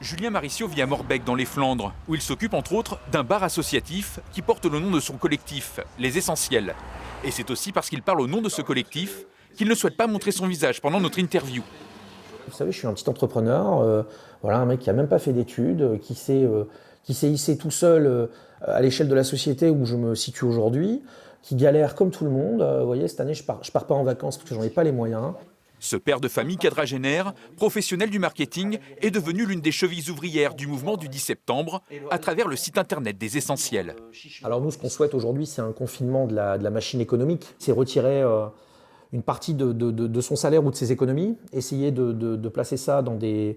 Julien Maricio vit à Morbec dans les Flandres, où il s'occupe entre autres d'un bar associatif qui porte le nom de son collectif, Les Essentiels. Et c'est aussi parce qu'il parle au nom de ce collectif qu'il ne souhaite pas montrer son visage pendant notre interview. Vous savez, je suis un petit entrepreneur, voilà, un mec qui n'a même pas fait d'études, qui s'est hissé tout seul à l'échelle de la société où je me situe aujourd'hui, qui galère comme tout le monde. Vous voyez, cette année, je pars pas en vacances parce que j'en ai pas les moyens. Ce père de famille quadragénaire, professionnel du marketing, est devenu l'une des chevilles ouvrières du mouvement du 10 septembre à travers le site internet des Essentiels. Alors nous, ce qu'on souhaite aujourd'hui, c'est un confinement de la machine économique. C'est retirer une partie de son salaire ou de ses économies, essayer de placer ça dans des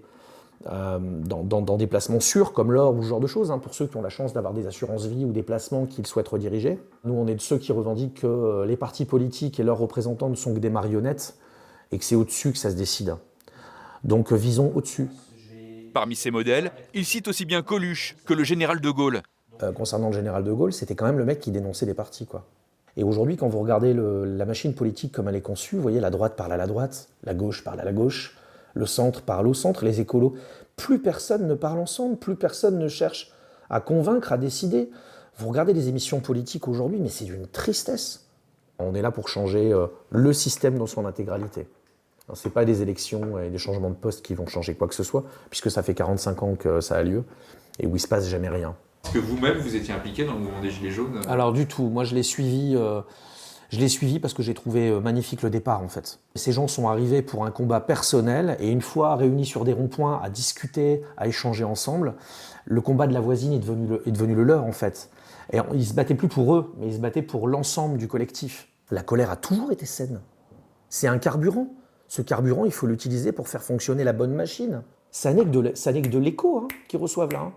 placements sûrs comme l'or ou ce genre de choses, hein, pour ceux qui ont la chance d'avoir des assurances vie ou des placements qu'ils souhaitent rediriger. Nous, on est de ceux qui revendiquent que les partis politiques et leurs représentants ne sont que des marionnettes et que c'est au-dessus que ça se décide. Donc visons au-dessus. Parmi ces modèles, il cite aussi bien Coluche que le général de Gaulle. Concernant le général de Gaulle, c'était quand même le mec qui dénonçait les partis, quoi. Et aujourd'hui, quand vous regardez la machine politique comme elle est conçue, vous voyez, la droite parle à la droite, la gauche parle à la gauche, le centre parle au centre, les écolos. Plus personne ne parle ensemble, plus personne ne cherche à convaincre, à décider. Vous regardez les émissions politiques aujourd'hui, mais c'est d'une tristesse. On est là pour changer le système dans son intégralité. Ce n'est pas des élections et des changements de poste qui vont changer quoi que ce soit, puisque ça fait 45 ans que ça a lieu, et où il ne se passe jamais rien. Est-ce que vous-même, vous étiez impliqué dans le mouvement des Gilets jaunes ? Alors du tout, moi je l'ai suivi parce que j'ai trouvé magnifique le départ en fait. Ces gens sont arrivés pour un combat personnel et une fois réunis sur des ronds-points à discuter, à échanger ensemble, le combat de la voisine est devenu le leur en fait. Et ils ne se battaient plus pour eux, mais ils se battaient pour l'ensemble du collectif. La colère a toujours été saine. C'est un carburant. Ce carburant, il faut l'utiliser pour faire fonctionner la bonne machine. Ça n'est que de l'écho hein, qu'ils reçoivent là. Hein.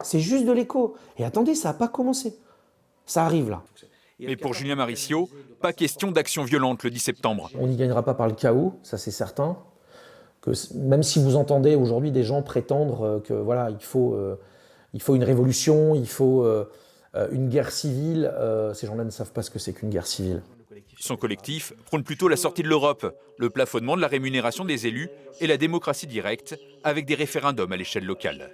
C'est juste de l'écho. Et attendez, ça n'a pas commencé. Ça arrive là. Mais pour Julien Maricio, pas question d'action violente le 10 septembre. On n'y gagnera pas par le chaos, ça c'est certain. Que même si vous entendez aujourd'hui des gens prétendre que voilà, il faut une révolution, il faut une guerre civile, ces gens-là ne savent pas ce que c'est qu'une guerre civile. Son collectif prône plutôt la sortie de l'Europe, le plafonnement de la rémunération des élus et la démocratie directe avec des référendums à l'échelle locale.